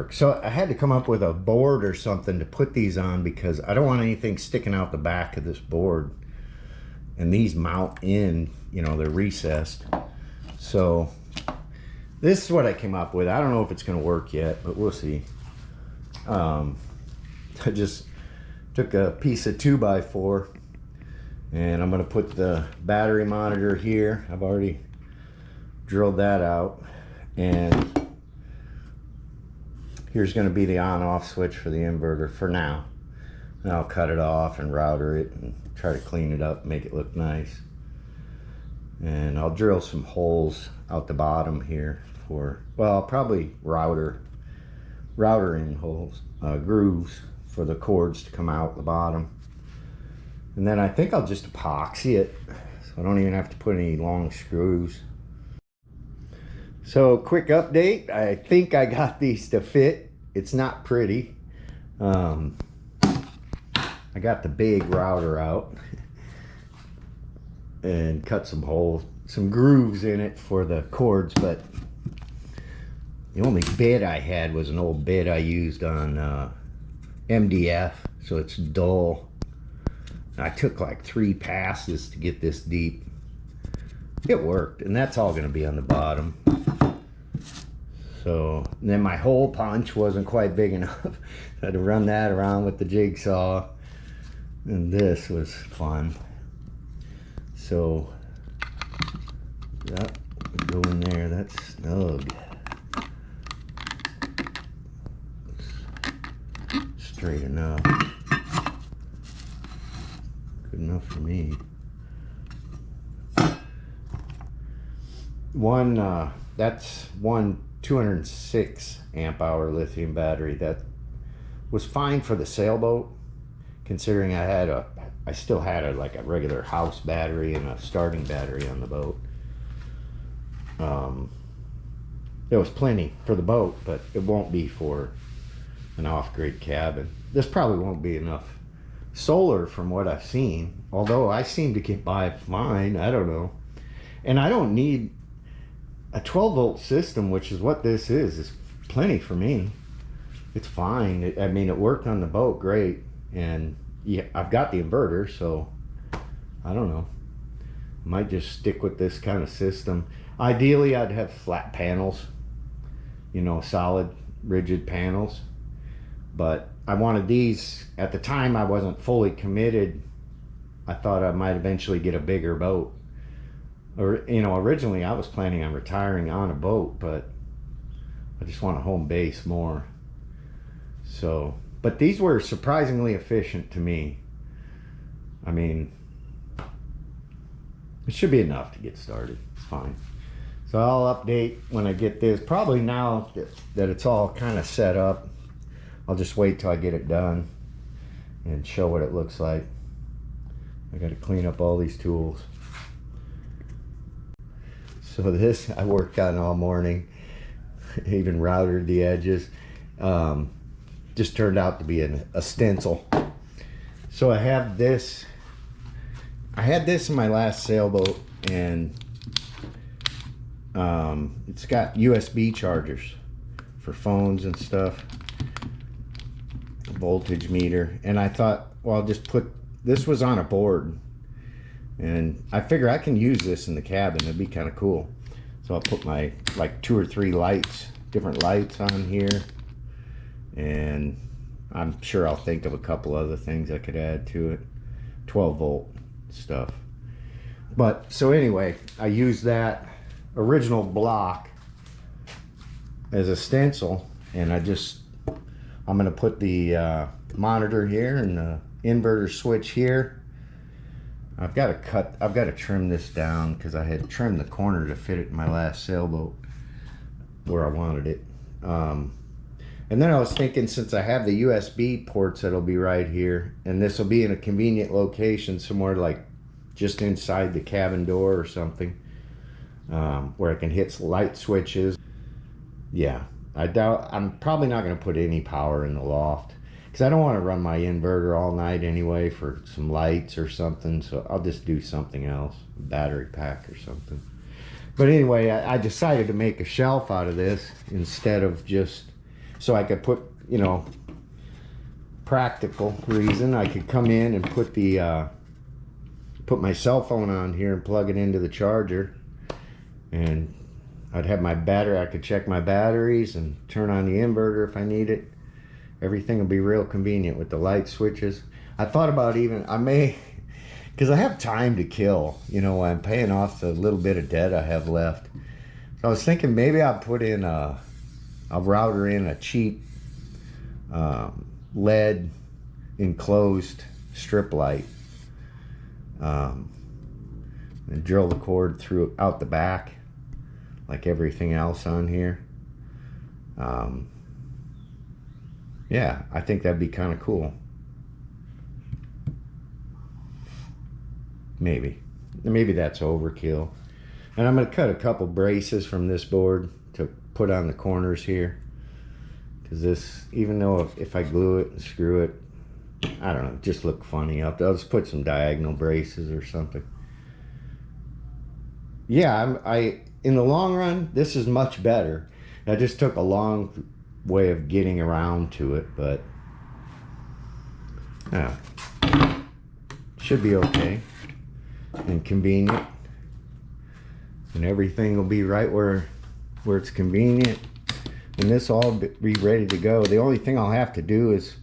work. So I had to come up with a board or something to put these on because I don't want anything sticking out the back of this board. And these mount in, you know, they're recessed. So this is what I came up with. I don't know if it's going to work yet, but we'll see. I just took a piece of 2x4 and I'm going to put the battery monitor here. I've already drilled that out, and here's going to be the on-off switch for the inverter for now. And I'll cut it off and router it and try to clean it up, make it look nice. And I'll drill some holes out the bottom here for, well, I'll probably router in holes, grooves for the cords to come out the bottom. And then I think I'll just epoxy it, so I don't even have to put any long screws. So quick update, I think I got these to fit. It's not pretty. I got the big router out and cut some holes, some grooves in it for the cords, but the only bit I had was an old bit I used on MDF, so it's dull. I took like 3 passes to get this deep. It worked, and that's all going to be on the bottom. So then my hole punch wasn't quite big enough. I had to run that around with the jigsaw, and this was fun. So that would go in there. That's snug. Straight enough. Good enough for me. That's one 206 amp hour lithium battery. That was fine for the sailboat, considering I still had like a regular house battery and a starting battery on the boat. There was plenty for the boat, but it won't be for an off-grid cabin. This probably won't be enough solar from what I've seen, although I seem to get by fine. I don't know. And I don't need a 12-volt system, which is what this is plenty for me. It's fine. I mean, it worked on the boat great, and yeah, I've got the inverter, so I don't know. Might just stick with this kind of system. Ideally, I'd have flat panels, you know, solid, rigid panels. But I wanted these, at the time I wasn't fully committed. I thought I might eventually get a bigger boat. Or, you know, originally I was planning on retiring on a boat, but I just want a home base more. So, but these were surprisingly efficient to me. I mean, it should be enough to get started. It's fine. So I'll update when I get this. Probably now that it's all kind of set up, I'll just wait till I get it done and show what it looks like. I got to clean up all these tools. So this I worked on all morning, even routed the edges. Just turned out to be a stencil. So I have this. I had this in my last sailboat, and it's got USB chargers for phones and stuff. Voltage meter, and I thought, well, I'll just put this. Was on a board, and I figure I can use this in the cabin. It'd be kind of cool. So I'll put my like 2 or 3 lights, different lights on here, and I'm sure I'll think of a couple other things I could add to it. 12-volt stuff. But so anyway, I used that original block as a stencil, and I'm going to put the monitor here and the inverter switch here. I've got to trim this down because I had trimmed the corner to fit it in my last sailboat where I wanted it. And then I was thinking, since I have the USB ports that'll be right here, and this will be in a convenient location somewhere like just inside the cabin door or something, where I can hit light switches. Yeah. I'm probably not going to put any power in the loft because I don't want to run my inverter all night anyway for some lights or something. So I'll just do something else, a battery pack or something. But anyway, I decided to make a shelf out of this instead of just so I could put, you know, practical reason, I could come in and put the put my cell phone on here and plug it into the charger, and I'd have my battery. I could check my batteries and turn on the inverter if I need it. Everything will be real convenient with the light switches. I thought about even, I may, because I have time to kill, you know, I'm paying off the little bit of debt I have left. So I was thinking maybe I'll put in I'll router in a cheap LED enclosed strip light, and drill the cord through out the back like everything else on here. Yeah, I think that'd be kind of cool. Maybe that's overkill. And I'm going to cut a couple braces from this board to put on the corners here, because this, even though if I glue it and screw it, I don't know, just look funny. I'll just put some diagonal braces or something. Yeah, I in the long run, this is much better. I just took a long way of getting around to it, but should be okay and convenient, and everything will be right where it's convenient, and this will all be ready to go. The only thing I'll have to do is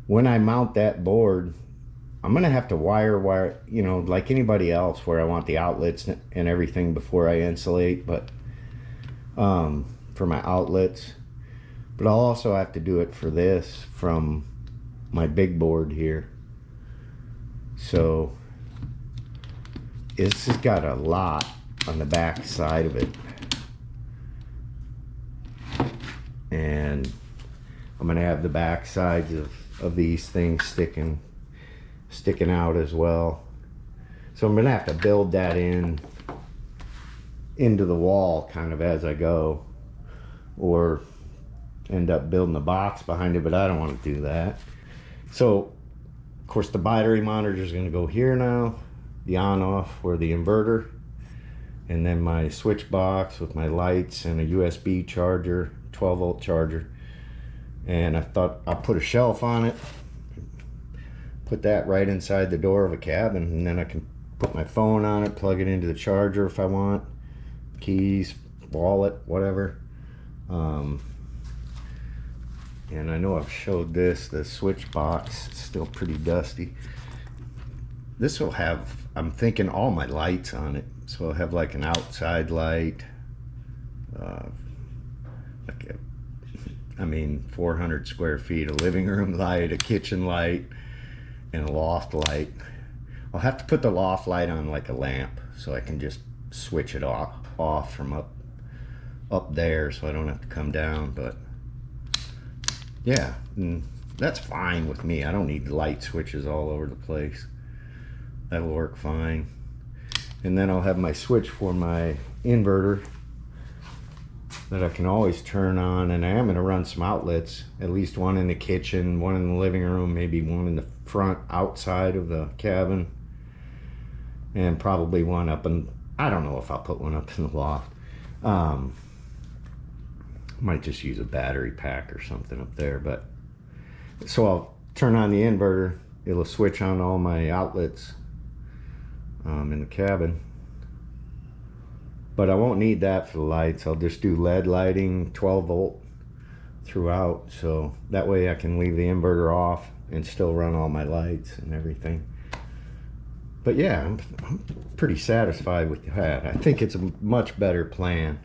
when I mount that board, I'm gonna have to wire, you know, like anybody else, where I want the outlets and everything before I insulate, but for my outlets. But I'll also have to do it for this from my big board here. So it's just got a lot on the back side of it, and I'm gonna have the back sides of these things sticking out as well. So I'm gonna have to build that into the wall kind of as I go, or end up building a box behind it, but I don't want to do that. So of course the battery monitor is going to go here now, the on off where the inverter, and then my switch box with my lights and a USB charger, 12-volt charger. And I thought I'll put a shelf on it, put that right inside the door of a cabin, and then I can put my phone on it, plug it into the charger if I want, keys, wallet, whatever. And I know I've showed this, the switch box, it's still pretty dusty. This will have, I'm thinking, all my lights on it. So I'll have like an outside light, like a, 400 square feet, a living room light, a kitchen light, and a loft light. I'll have to put the loft light on like a lamp, so I can just switch it off from up there, so I don't have to come down. But yeah, that's fine with me. I don't need light switches all over the place. That'll work fine. And then I'll have my switch for my inverter that I can always turn on, and I am going to run some outlets, at least one in the kitchen, one in the living room, maybe one in the front outside of the cabin, and probably one up in, I don't know if I'll put one up in the loft. Might just use a battery pack or something up there. But so I'll turn on the inverter, it'll switch on all my outlets in the cabin, but I won't need that for the lights. I'll just do LED lighting, 12-volt throughout, so that way I can leave the inverter off and still run all my lights and everything. But yeah, I'm pretty satisfied with that. I think it's a much better plan.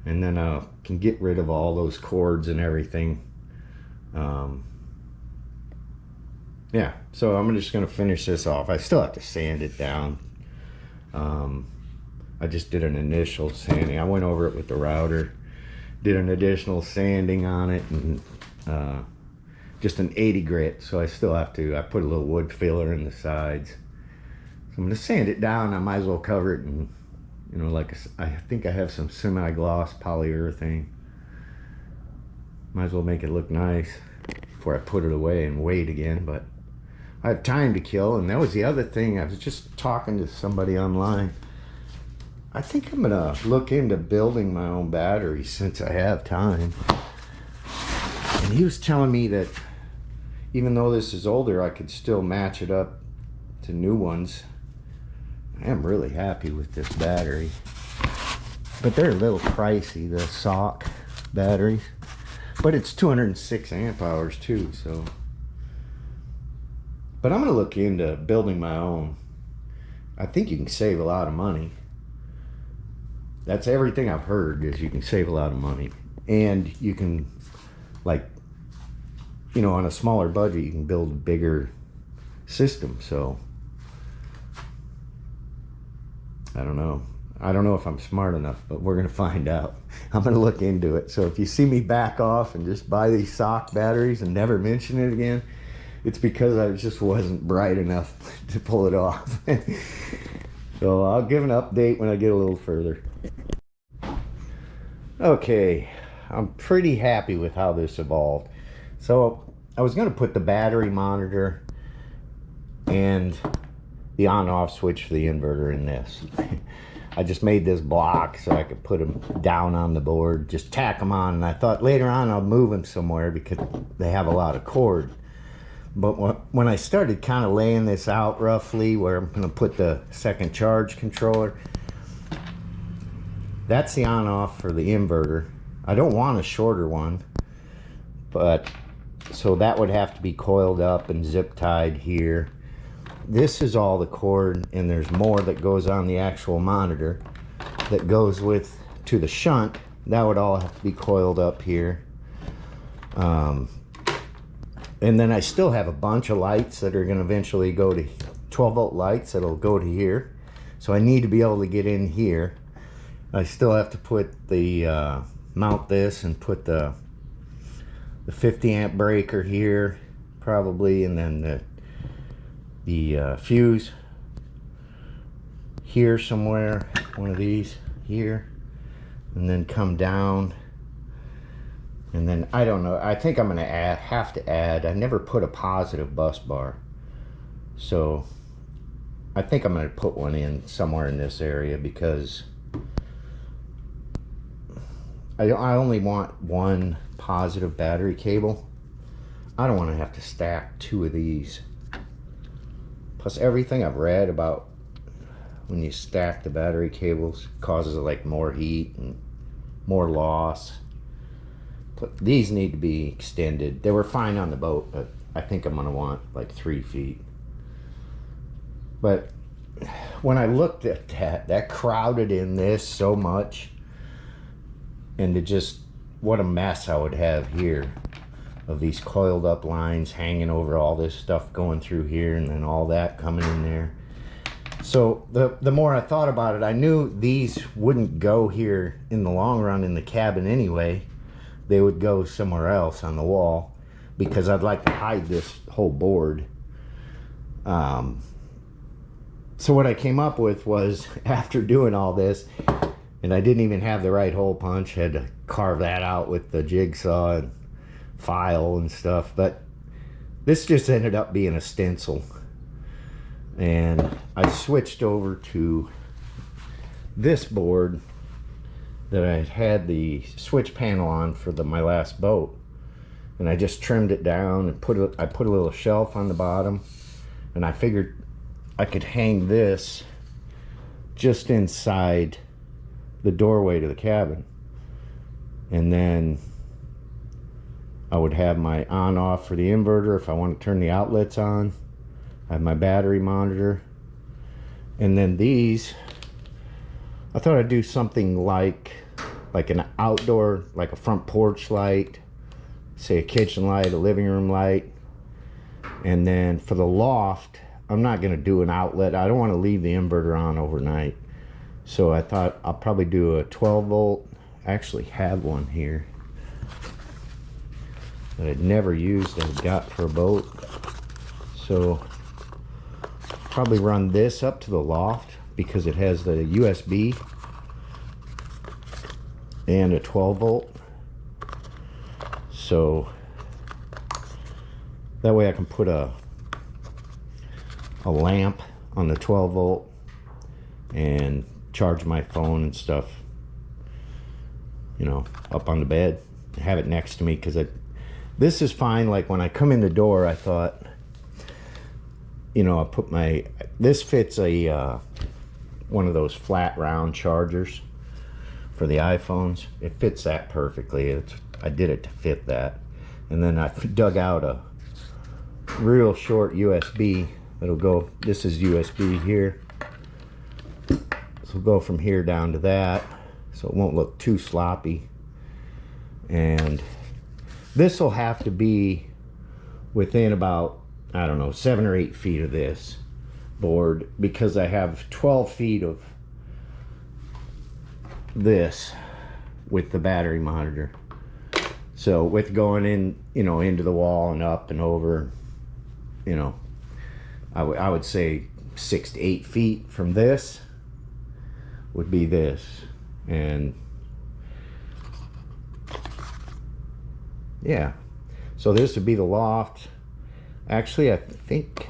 And then I can get rid of all those cords and everything. Yeah, so I'm just gonna finish this off. I still have to sand it down. I just did an initial sanding. I went over it with the router, did an additional sanding on it, and just an 80 grit. So I still have to, I put a little wood filler in the sides. So I'm gonna sand it down. I might as well cover it in, you know, like I think I have some semi-gloss polyurethane. Might as well make it look nice before I put it away and wait again. But I have time to kill, and that was the other thing. I was just talking to somebody online. I think I'm gonna look into building my own batteries since I have time. he was telling me that even though this is older, I could still match it up to new ones. I am really happy with this battery, but they're a little pricey, the SOC batteries, but it's 206 amp hours too. So, but I'm gonna look into building my own. I think you can save a lot of money. That's everything I've heard, is you can save a lot of money, and you can, like, you know, on a smaller budget, you can build a bigger system. So I don't know if I'm smart enough, but we're gonna find out. I'm gonna look into it. So if you see me back off and just buy these SOC batteries and never mention it again, it's because I just wasn't bright enough to pull it off. So I'll give an update when I get a little further. Okay, I'm pretty happy with how this evolved. So I was going to put the battery monitor and the on-off switch for the inverter in this. I just made this block so I could put them down on the board, just tack them on, and I thought later on I'll move them somewhere because they have a lot of cord. But when I started kind of laying this out roughly where I'm going to put the second charge controller, that's the on-off for the inverter. I don't want a shorter one, but so that would have to be coiled up and zip tied here. This is all the cord, and there's more that goes on the actual monitor that goes with to the shunt. That would all have to be coiled up here. And then I still have a bunch of lights that are going to eventually go to 12-volt lights that'll go to here. So I need to be able to get in here. I still have to put the mount this and put the 50 amp breaker here probably, and then the fuse here somewhere, one of these here, and then come down. And then I don't know, I think I'm gonna have to add, I never put a positive bus bar, so I think I'm gonna put one in somewhere in this area, because I only want one positive battery cable. I don't want to have to stack two of these. Plus everything I've read about when you stack the battery cables causes like more heat and more loss. But these need to be extended. They were fine on the boat, but I think I'm going to want like 3 feet. But when I looked at that crowded in this so much, and to just, what a mess I would have here of these coiled up lines hanging over all this stuff going through here, and then all that coming in there. So the more I thought about it, I knew these wouldn't go here in the long run in the cabin anyway. They would go somewhere else on the wall, because I'd like to hide this whole board. So what I came up with was, after doing all this, and I didn't even have the right hole punch, had to carve that out with the jigsaw and file and stuff, but this just ended up being a stencil. And I switched over to this board that I had the switch panel on for my last boat, and I just trimmed it down and I put a little shelf on the bottom, and I figured I could hang this just inside the doorway to the cabin, and then I would have my on off for the inverter if I want to turn the outlets on. I have my battery monitor, and then these, I thought I'd do something like an outdoor, like a front porch light, say a kitchen light, a living room light. And then for the loft, I'm not going to do an outlet. I don't want to leave the inverter on overnight, so I thought I'll probably do a 12 volt. I actually have one here that I'd never used, that I got for a boat. So probably run this up to the loft, because it has the USB and a 12 volt. So that way I can put a lamp on the 12 volt and charge my phone and stuff, you know, up on the bed. Have it next to me, because This is fine. Like when I come in the door, I thought, you know, I put my, this fits a one of those flat round chargers for the iPhones. It fits that perfectly. I did it to fit that. And then I dug out a real short USB that'll go, this is USB here, so we'll go from here down to that, so it won't look too sloppy. And this will have to be within about, I don't know, 7 or 8 feet of this board, because I have 12 feet of this with the battery monitor. So with going in, you know, into the wall and up and over, you know, I would say 6 to 8 feet from this would be this. And yeah, so this would be the loft. Actually, I think,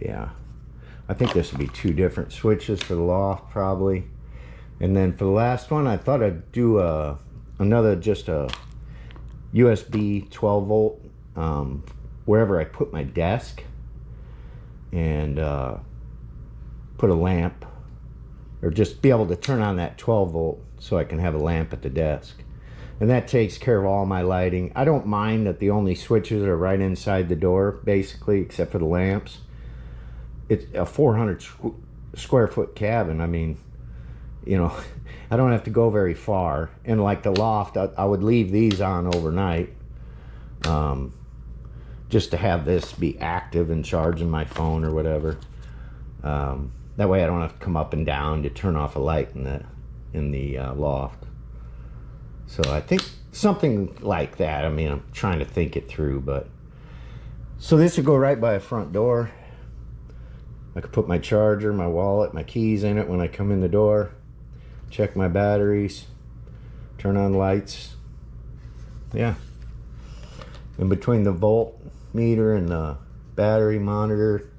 yeah, I think this would be 2 different switches for the loft probably. And then for the last one, I thought I'd do another, just a USB 12 volt wherever I put my desk, and put a lamp, or just be able to turn on that 12 volt so I can have a lamp at the desk. And that takes care of all my lighting. I don't mind that the only switches are right inside the door, basically, except for the lamps. It's a 400 square foot cabin. I mean, you know, I don't have to go very far. And like the loft, I would leave these on overnight, just to have this be active and charging my phone or whatever. That way I don't have to come up and down to turn off a light in the loft. So I think something like that. I mean, I'm trying to think it through, but so this would go right by a front door. I could put my charger, my wallet, my keys in it when I come in the door, check my batteries, turn on lights. Yeah. In between the volt meter and the battery monitor,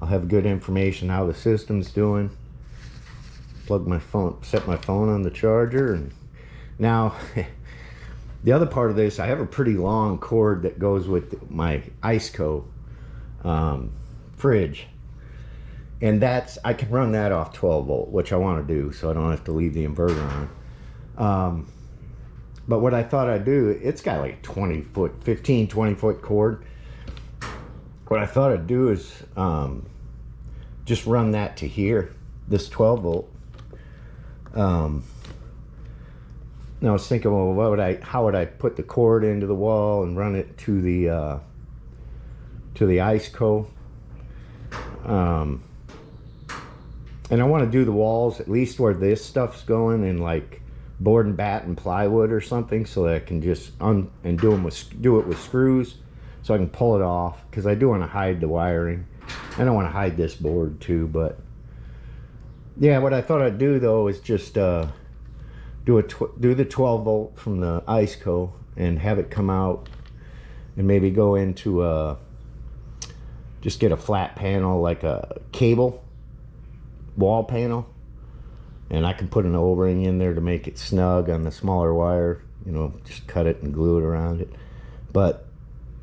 I'll have good information how the system's doing. Plug my phone, set my phone on the charger. And now the other part of this, I have a pretty long cord that goes with my Iceco fridge, and that's, I can run that off 12 volt, which I want to do, so I don't have to leave the inverter on. But what I thought I'd do, it's got like a 20 foot cord. What I thought I'd do is just run that to here, this 12 volt. Now I was thinking, well, how would I put the cord into the wall and run it to the Iceco? And I want to do the walls at least where this stuff's going, in like board and bat and plywood or something, so that I can just do it with screws, so I can pull it off, because I do want to hide the wiring. I don't want to hide this board too. But yeah, what I thought I'd do though is just do the 12 volt from the Iceco and have it come out, and maybe go into just get a flat panel, like a cable wall panel, and I can put an O-ring in there to make it snug on the smaller wire, you know, just cut it and glue it around it, but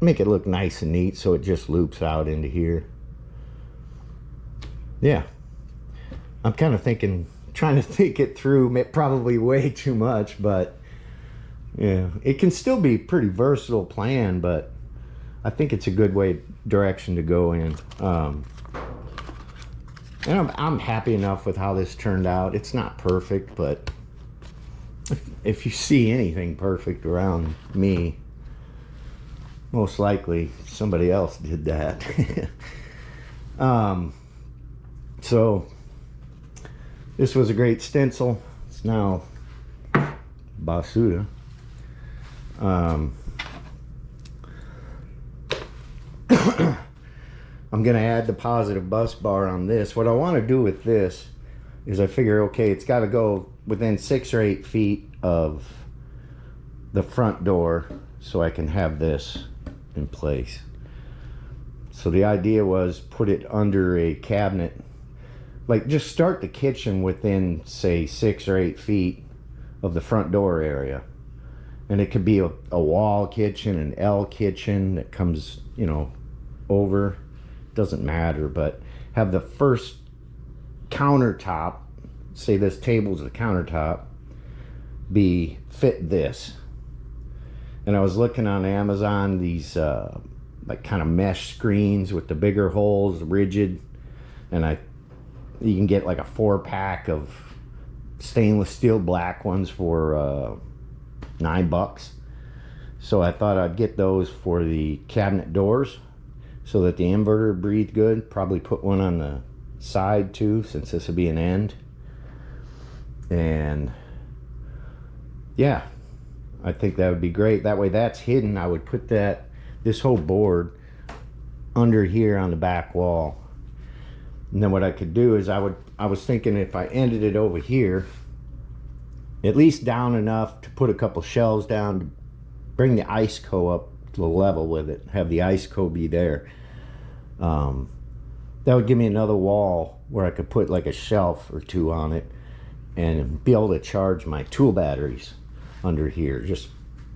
make it look nice and neat so it just loops out into here. Yeah, I'm kind of trying to think it through, probably way too much, but yeah, it can still be pretty versatile plan, but I think it's a good direction to go in. And I'm happy enough with how this turned out. It's not perfect, but if you see anything perfect around me, most likely somebody else did that. So this was a great stencil. It's now Basuda. I'm gonna add the positive bus bar on this. What I want to do with this is, I figure, okay, it's got to go within 6 or 8 feet of the front door so I can have this in place. So the idea was put it under a cabinet, like just start the kitchen within, say, 6 or 8 feet of the front door area, And it could be a wall kitchen, an L kitchen that comes, you know, over. Doesn't matter, but have the first countertop, say this table's the countertop, be fit this. And I was looking on Amazon, these like kind of mesh screens with the bigger holes, rigid, and you can get like a 4-pack of stainless steel black ones for $9. So I thought I'd get those for the cabinet doors so that the inverter breathed good. Probably put one on the side too, since this would be an end. And yeah, I think that would be great. That way that's hidden. I would put this whole board under here on the back wall. And then what I could do is I was thinking if I ended it over here, at least down enough to put a couple shelves down to bring the ice co up to the level with it, have the ice co be there. That would give me another wall where I could put like a shelf or two on it and be able to charge my tool batteries under here. Just,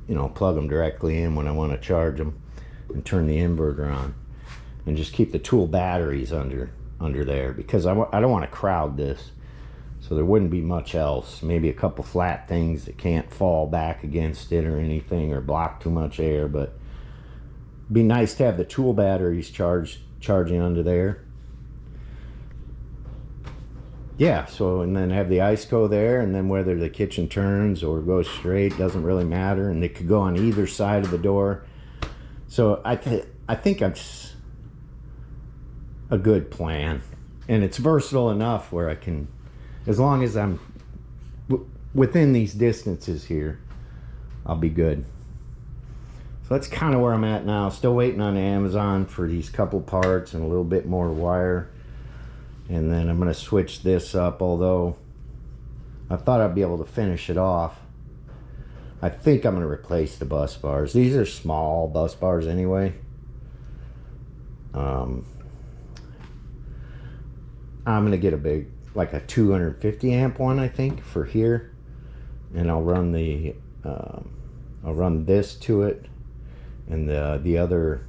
you know, plug them directly in when I want to charge them and turn the inverter on, and just keep the tool batteries under there, because I don't want to crowd this. So there wouldn't be much else. Maybe a couple flat things that can't fall back against it or anything, or block too much air. But it'd be nice to have the tool batteries charging under there. Yeah, so, and then have the ice go there, and then whether the kitchen turns or goes straight doesn't really matter, and it could go on either side of the door. So I think it's a good plan, and it's versatile enough where I can, as long as I'm within these distances here, I'll be good. So that's kind of where I'm at now. Still waiting on Amazon for these couple parts and a little bit more wire. And then I'm going to switch this up, although I thought I'd be able to finish it off. I think I'm going to replace the bus bars. These are small bus bars anyway. I'm going to get a big, like a 250 amp one, I think, for here. And I'll run I'll run this to it, and the other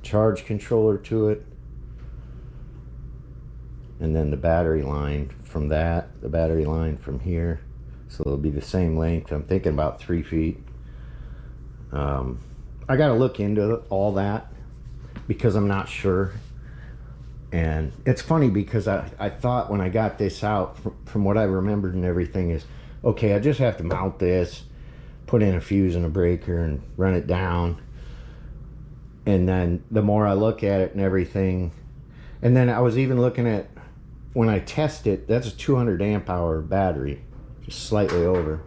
charge controller to it. And then the battery line from that, the battery line from here. So it'll be the same length. I'm thinking about 3 feet. I got to look into all that because I'm not sure. And it's funny because I thought when I got this out, from what I remembered and everything, is, okay, I just have to mount this, put in a fuse and a breaker and run it down. And then the more I look at it and everything, and then I was even looking at, when I test it, that's a 200 amp hour battery, just slightly over.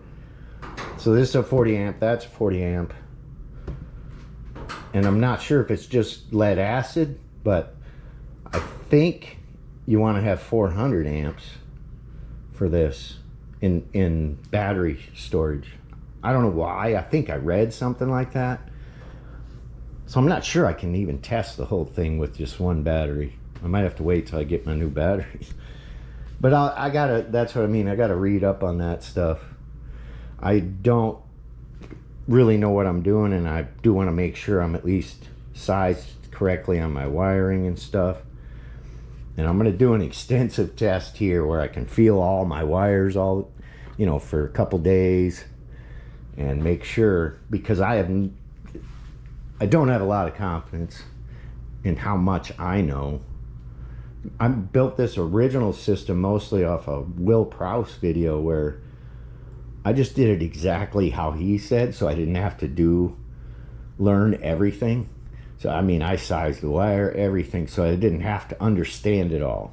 So this is a 40 amp, that's a 40 amp. And I'm not sure if it's just lead acid, but I think you want to have 400 amps for this in battery storage. I don't know why. I think I read something like that. So I'm not sure I can even test the whole thing with just one battery. I might have to wait till I get my new batteries. But I gotta, that's what I mean, I gotta read up on that stuff. I don't really know what I'm doing, and I do want to make sure I'm at least sized correctly on my wiring and stuff. And I'm going to do an extensive test here where I can feel all my wires, all, you know, for a couple days, and make sure, because I don't have a lot of confidence in how much I know. I built this original system mostly off a Will Prowse video where I just did it exactly how he said, so I didn't have to learn everything. So I mean, I sized the wire, everything, so I didn't have to understand it all.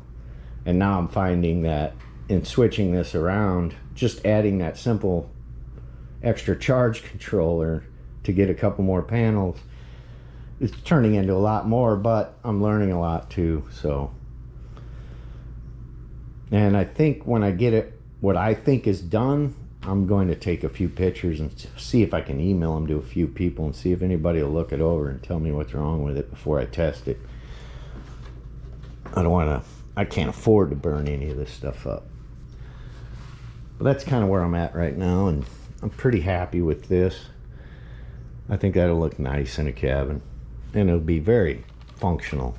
And now I'm finding that in switching this around, just adding that simple extra charge controller to get a couple more panels, it's turning into a lot more, but I'm learning a lot too. So, and I think when I get it, what I think is done, I'm going to take a few pictures and see if I can email them to a few people and see if anybody will look it over and tell me what's wrong with it before I test it. I can't afford to burn any of this stuff up. But that's kind of where I'm at right now, and I'm pretty happy with this. I think that'll look nice in a cabin, and it'll be very functional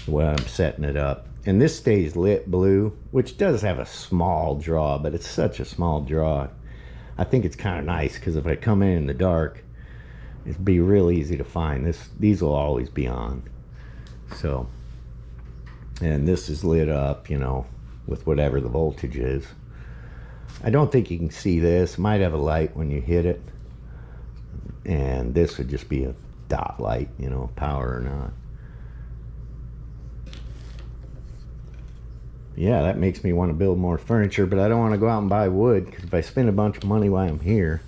the way I'm setting it up. And this stays lit blue, which does have a small draw, but it's such a small draw. I think it's kind of nice because if I come in the dark, it'd be real easy to find. These will always be on. So, and this is lit up, you know, with whatever the voltage is. I don't think you can see this. Might have a light when you hit it. And this would just be a dot light, you know, power or not. Yeah, that makes me want to build more furniture, but I don't want to go out and buy wood, because if I spend a bunch of money while I'm here,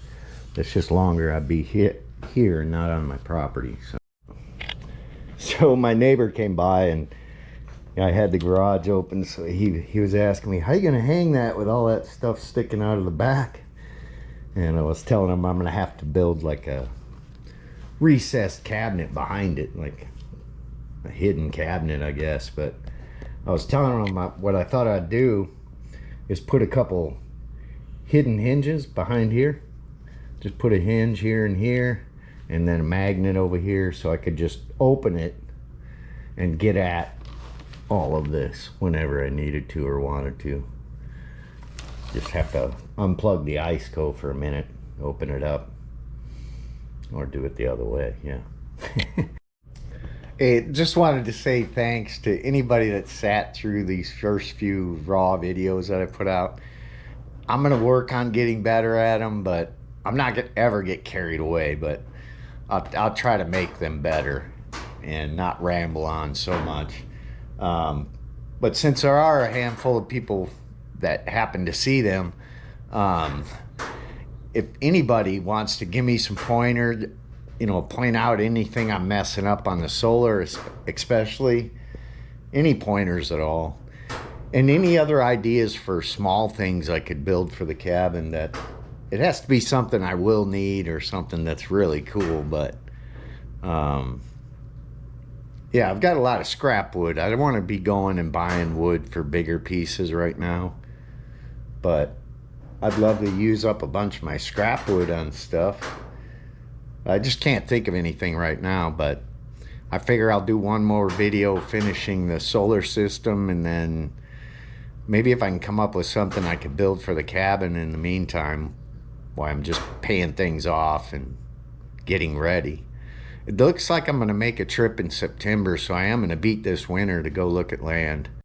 it's just longer I'd be here and not on my property. So my neighbor came by, and I had the garage open, so he was asking me, how are you going to hang that with all that stuff sticking out of the back? And I was telling him I'm going to have to build like a recessed cabinet behind it, like a hidden cabinet, I guess. But I was telling him what I thought I'd do is put a couple hidden hinges behind here. Just put a hinge here and here, and then a magnet over here, so I could just open it and get at all of this whenever I needed to or wanted to. Just have to unplug the IceCo for a minute, open it up, or do it the other way. Yeah. Hey, just wanted to say thanks to anybody that sat through these first few raw videos that I put out. I'm gonna work on getting better at them, but I'm not gonna ever get carried away. But I'll try to make them better and not ramble on so much. But since there are a handful of people that happen to see them, if anybody wants to give me some pointer, you know, point out anything I'm messing up on the solar, especially any pointers at all, and any other ideas for small things I could build for the cabin, that it has to be something I will need or something that's really cool. But yeah, I've got a lot of scrap wood. I don't want to be going and buying wood for bigger pieces right now, but I'd love to use up a bunch of my scrap wood on stuff. I just can't think of anything right now, but I figure I'll do one more video finishing the solar system, and then maybe if I can come up with something I could build for the cabin in the meantime while I'm just paying things off and getting ready. It looks like I'm going to make a trip in September, so I am going to beat this winter to go look at land.